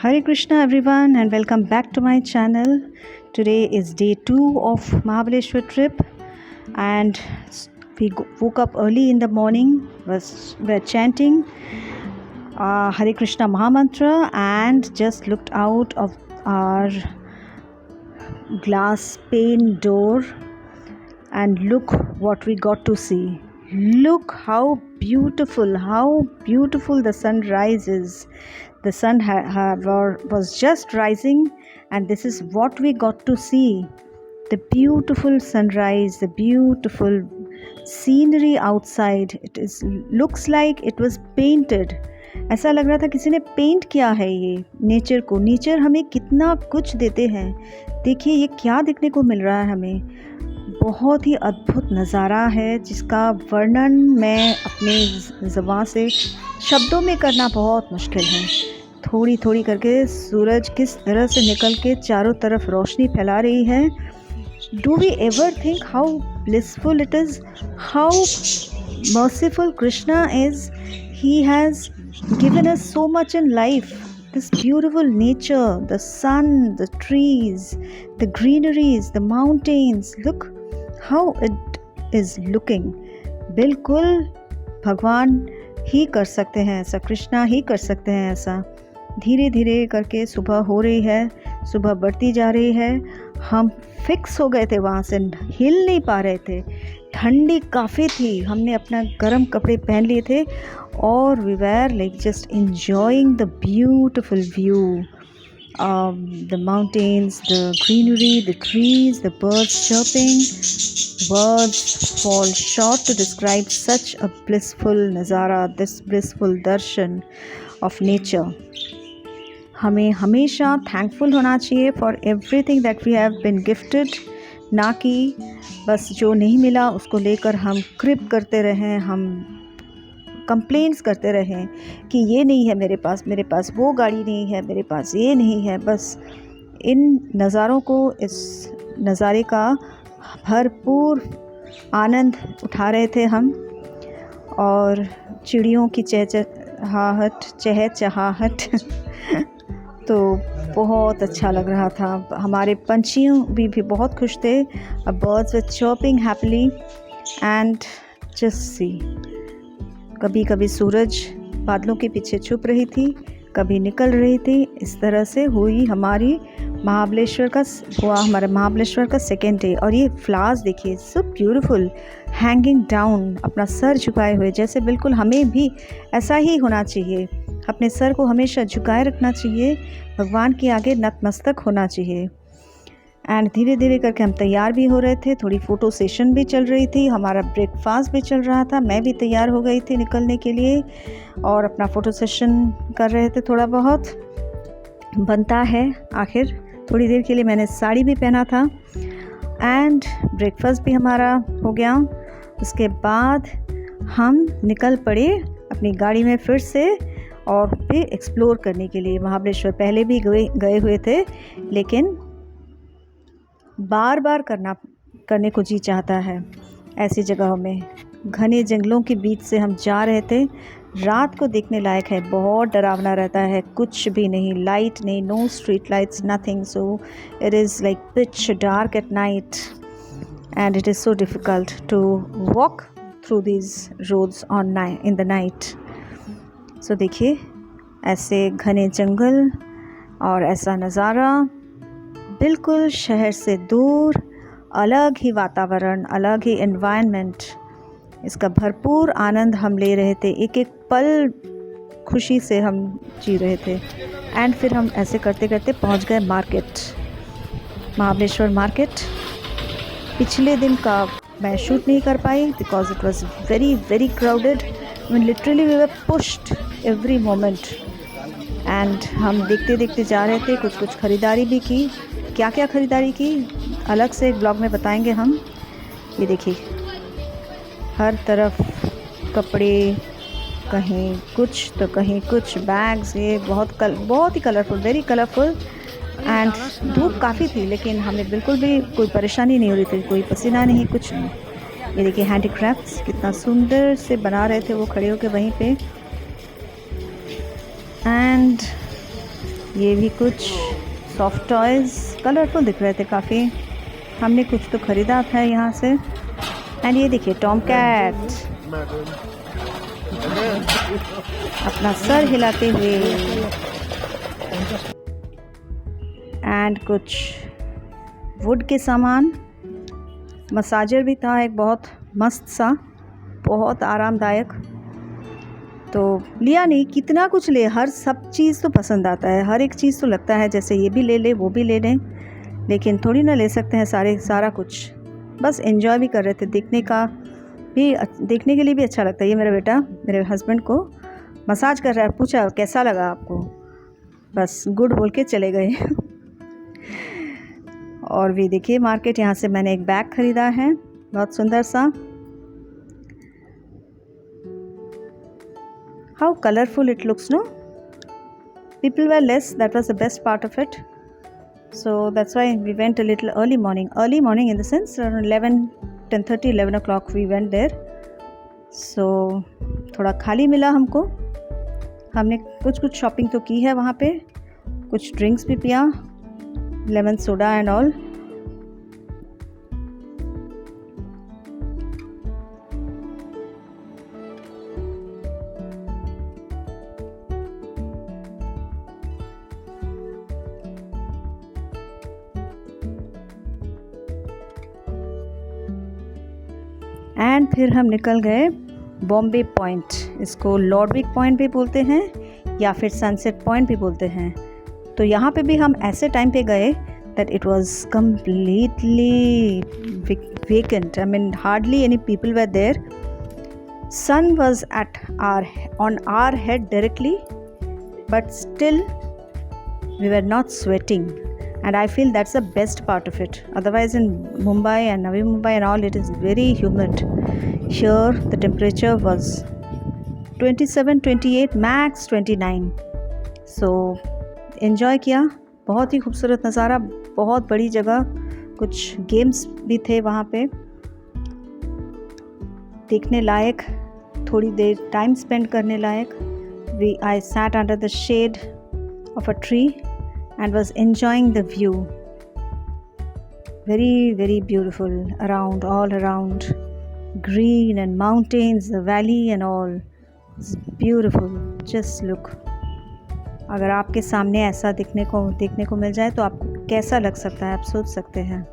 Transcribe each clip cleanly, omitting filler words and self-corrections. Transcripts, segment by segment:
Hare Krishna everyone and welcome back to my channel. Today is day 2 of Mahabaleshwar trip and we woke up early in the morning, were chanting Hare Krishna Mahamantra and just looked out of our glass pane door and look what we got to see. Look how beautiful the sunrise is. The sun was just rising and this is what we got to see. The beautiful sunrise, the beautiful scenery outside. Looks like it was painted. ऐसा लग रहा था किसी ने paint किया है ये nature को. नेचर हमें कितना कुछ देते हैं. देखिए ये क्या देखने को मिल रहा है हमें. बहुत ही अद्भुत नज़ारा है जिसका वर्णन मैं अपने ज़बान से शब्दों में करना बहुत मुश्किल है. थोड़ी थोड़ी करके सूरज किस तरह से निकल के चारों तरफ रोशनी फैला रही है. Do we ever think how blissful it is, how merciful Krishna is. He has given us so much in life. This beautiful nature, the sun, the trees, the greeneries, the mountains. Look how it is looking. बिल्कुल भगवान ही कर सकते हैं ऐसा, कृष्णा ही कर सकते हैं ऐसा. धीरे धीरे करके सुबह हो रही है, सुबह बढ़ती जा रही है. हम फिक्स हो गए थे वहाँ से, हिल नहीं पा रहे थे. ठंडी काफ़ी थी. हमने अपना गर्म कपड़े पहन लिए थे और we were like just enjoying the beautiful view, the mountains, the greenery, the trees, the birds chirping. Words fall short to describe such a blissful nazara, this blissful darshan of nature. हमें हमेशा thankful होना चाहिए for everything that we have been gifted. ना कि बस जो नहीं मिला उसको लेकर हम क्रिप करते रहें, हम कंप्लेंट्स करते रहें कि ये नहीं है मेरे पास वो गाड़ी नहीं है, मेरे पास ये नहीं है. बस इन नज़ारों को, इस नज़ारे का भरपूर आनंद उठा रहे थे हम. और चिड़ियों की चहचहाहट तो बहुत अच्छा लग रहा था. हमारे पंछियों भी बहुत खुश थे. Birds were chirping happily and just see. कभी कभी सूरज बादलों के पीछे छुप रही थी, कभी निकल रही थी. इस तरह से हमारा महाबलेश्वर का सेकेंड डे. और ये फ्लावर्स देखिए, सो ब्यूटीफुल, हैंगिंग डाउन, अपना सर झुकाए हुए. जैसे बिल्कुल हमें भी ऐसा ही होना चाहिए. अपने सर को हमेशा झुकाए रखना चाहिए, भगवान के आगे नतमस्तक होना चाहिए. एंड धीरे धीरे करके हम तैयार भी हो रहे थे. थोड़ी फ़ोटो सेशन भी चल रही थी, हमारा ब्रेकफास्ट भी चल रहा था. मैं भी तैयार हो गई थी निकलने के लिए और अपना फ़ोटो सेशन कर रहे थे. थोड़ा बहुत बनता है आखिर. थोड़ी देर के लिए मैंने साड़ी भी पहना था एंड ब्रेकफास्ट भी हमारा हो गया. उसके बाद हम निकल पड़े अपनी गाड़ी में फिर से और भी एक्सप्लोर करने के लिए. महाबलेश्वर पहले भी गए हुए थे लेकिन बार बार करने को जी चाहता है ऐसी जगहों में. घने जंगलों के बीच से हम जा रहे थे. रात को देखने लायक है, बहुत डरावना रहता है. कुछ भी नहीं, लाइट नहीं, no street lights, nothing. So it is like pitch dark at night and it is so difficult to walk through these roads in the night. So देखिए ऐसे घने जंगल और ऐसा नज़ारा, बिल्कुल शहर से दूर, अलग ही वातावरण, अलग ही एनवायरनमेंट. इसका भरपूर आनंद हम ले रहे थे. एक एक पल खुशी से हम जी रहे थे. एंड फिर हम ऐसे करते करते पहुंच गए मार्केट, महाबलेश्वर मार्केट. पिछले दिन का मैं शूट नहीं कर पाई because it was very very crowded. Literally we were pushed every moment. And हम देखते देखते जा रहे थे. कुछ ख़रीदारी भी की. क्या क्या ख़रीदारी की अलग से एक ब्लॉग में बताएंगे हम. ये देखिए हर तरफ कपड़े, कहीं कुछ तो कहीं कुछ बैग्स. ये बहुत ही कलरफुल, वेरी कलरफुल. एंड धूप काफ़ी थी लेकिन हमें बिल्कुल भी कोई परेशानी नहीं हो रही थी, कोई पसीना नहीं, कुछ नहीं. ये देखिए हैंडीक्राफ्ट्स कितना सुंदर से बना रहे थे वो खड़े होकर वहीं पे. एंड ये भी कुछ सॉफ्ट टॉयज़ कलरफुल दिख रहे थे काफ़ी। हमने कुछ तो ख़रीदा था यहाँ से। एंड ये देखिए टॉम कैट अपना सर हिलाते हुए। एंड कुछ वुड के सामान, मसाजर भी था एक बहुत मस्त सा, बहुत आरामदायक। तो लिया नहीं, कितना कुछ ले, हर सब चीज़ तो पसंद आता है, हर एक चीज़ तो लगता है जैसे ये भी ले ले वो भी ले लें, लेकिन थोड़ी ना ले सकते हैं सारा कुछ। बस एंजॉय भी कर रहे थे, देखने के लिए भी अच्छा लगता है। ये मेरा बेटा मेरे हस्बैंड को मसाज कर रहा है, पूछा कैसा लगा आपको, बस गुड बोल के चले गए। और भी देखिए मार्केट, यहाँ से मैंने एक बैग ख़रीदा है बहुत सुंदर सा। How colorful it looks, no? People were less, that was the best part of it. So that's why we went a little early morning in the sense around 11 o'clock we went there. So थोड़ा खाली मिला हमको। हमने कुछ shopping तो की है वहाँ पे, कुछ ड्रिंक्स भी पिया, lemon soda and all. And फिर हम निकल गए बॉम्बे पॉइंट। इसको लॉर्डविक पॉइंट भी बोलते हैं या फिर सनसेट पॉइंट भी बोलते हैं। तो यहाँ पे भी हम ऐसे टाइम पे गए that it was completely vacant, I mean hardly any people were there. Sun was on our head directly, but still we were not sweating. And I feel that's the best part of it. Otherwise in Mumbai and Navi Mumbai and all, it is very humid. Here the temperature was 27, 28, max 29. So enjoy किया, बहुत ही खूबसूरत नज़ारा, बहुत बड़ी जगह, कुछ games भी थे वहाँ पे देखने लायक, थोड़ी देर टाइम स्पेंड करने लायक। I sat under the shade of a tree and was enjoying the view. Very, very beautiful around, all around, green and mountains, the valley and all. It's beautiful. Just look. अगर आपके सामने ऐसा देखने को मिल जाए तो आपको कैसा लग सकता है, आप सोच सकते हैं।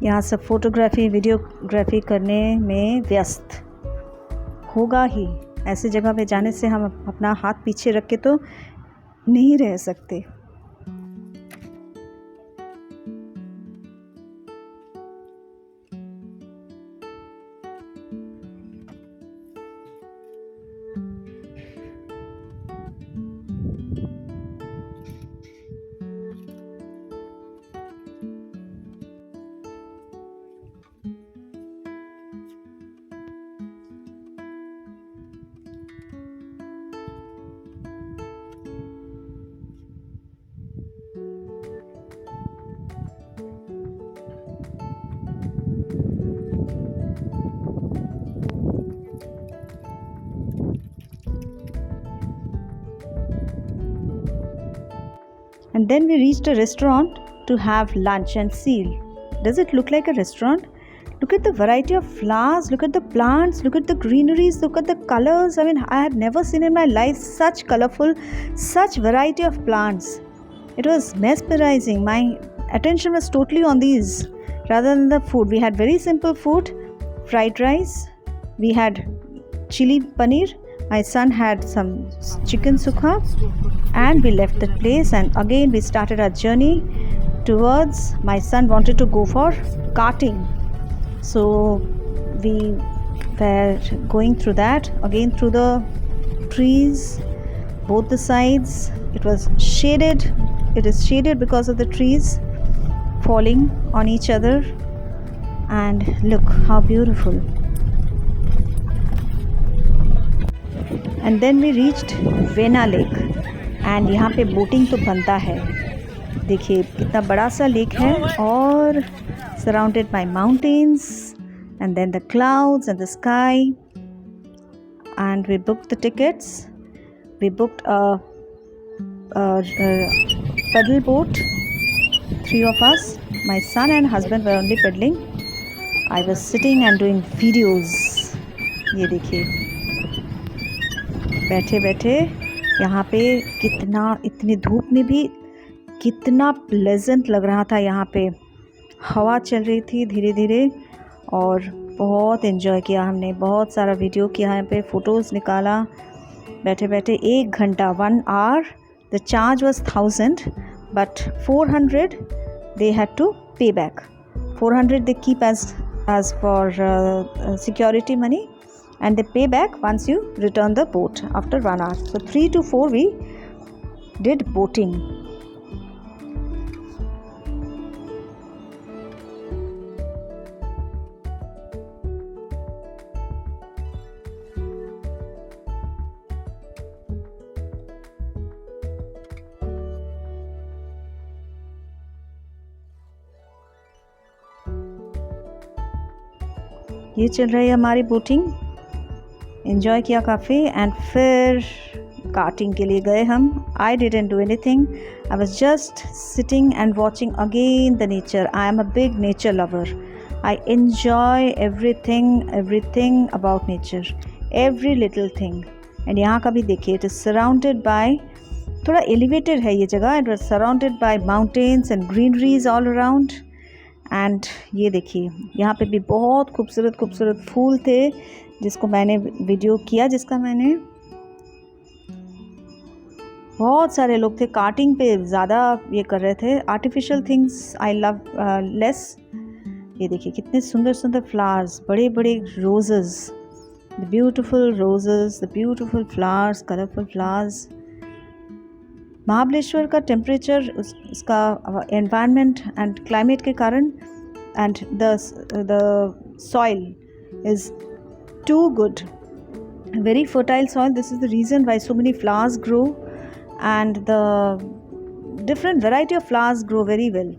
यहाँ सब फोटोग्राफी वीडियोग्राफी करने में व्यस्त होगा ही। ऐसी जगह पे जाने से हम अपना हाथ पीछे रख के तो नहीं रह सकते। And then we reached a restaurant to have lunch and see. Does it look like a restaurant? Look at the variety of flowers, look at the plants, look at the greeneries, look at the colors. I mean, I had never seen in my life such colorful, such variety of plants. It was mesmerizing. My attention was totally on these rather than the food. We had very simple food, fried rice, we had chili paneer, my son had some chicken sukha, and we left the place and again we started our journey towards, my son wanted to go for karting, so we were going through that, again through the trees, both the sides. It was shaded, it is shaded because of the trees falling on each other, and look how beautiful. And then we reached Vena Lake, and यहाँ पे boating तो बनता है, देखिए कितना बड़ा सा lake है और surrounded by mountains and then the clouds and the sky. And we booked the tickets. We booked a paddle boat. 3 of us, my son and husband were only paddling. I was sitting and doing videos. ये देखिए बैठे बैठे यहाँ पे कितना, इतनी धूप में भी कितना प्लेजेंट लग रहा था. यहाँ पे हवा चल रही थी धीरे धीरे और बहुत एंजॉय किया हमने. बहुत सारा वीडियो किया यहाँ पे, फ़ोटोज़ निकाला बैठे बैठे. 1 घंटा 1 hour. The charge was 1000 but 400 they had to pay back. 400 they keep as for security money and they pay back once you return the boat after 1 hour. So 3 to 4 we did boating. ये चल रही है हमारी boating. Enjoy किया काफ़ी and फिर karting के लिए गए हम. I didn't do anything. I was just sitting and watching again the nature. I am a big nature lover. I enjoy everything about nature, every little thing. And यहाँ का भी देखिए, इट इज़ सराउंडेड बाय, थोड़ा elevated है ये जगह. It was surrounded by mountains and greeneries all around. And ये देखिए यहाँ पे भी बहुत खूबसूरत खूबसूरत फूल थे जिसको मैंने वीडियो किया, जिसका मैंने, बहुत सारे लोग थे कार्टिंग पे ज़्यादा ये कर रहे थे. Artificial things I love less. ये देखिए कितने सुंदर सुंदर फ्लावर्स, बड़े बड़े roses, the beautiful roses, the beautiful flowers, colourful flowers. Mahabaleshwar का टेम्परेचर, उसका एनवायरनमेंट एंड क्लाइमेट के कारण and the soil is too good, very fertile soil. This is the reason why so many flowers grow and the different variety of flowers grow very well.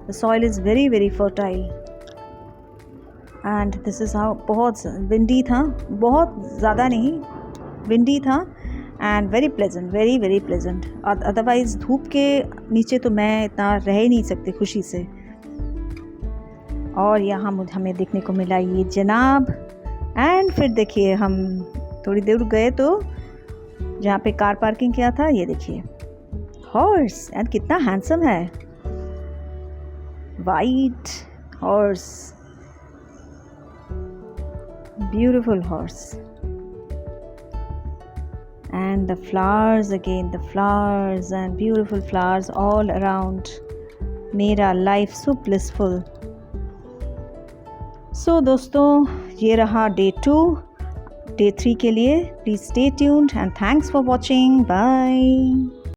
The soil is very fertile and this is how. बहुत windy था, बहुत ज़्यादा नहीं, windy था and very pleasant. Otherwise धूप के नीचे तो मैं इतना रह ही नहीं सकती खुशी से. और यहाँ हमें देखने को मिला ये जनाब. एंड फिर देखिए हम थोड़ी देर गए तो जहाँ पे कार पार्किंग किया था, ये देखिए हॉर्स. एंड कितना हैंडसम है, white horse, beautiful horse. And the flowers again, the flowers and beautiful flowers all around made our life so blissful. So दोस्तों, ये रहा डे 2. डे 3 के लिए please stay tuned and thanks for watching. Bye.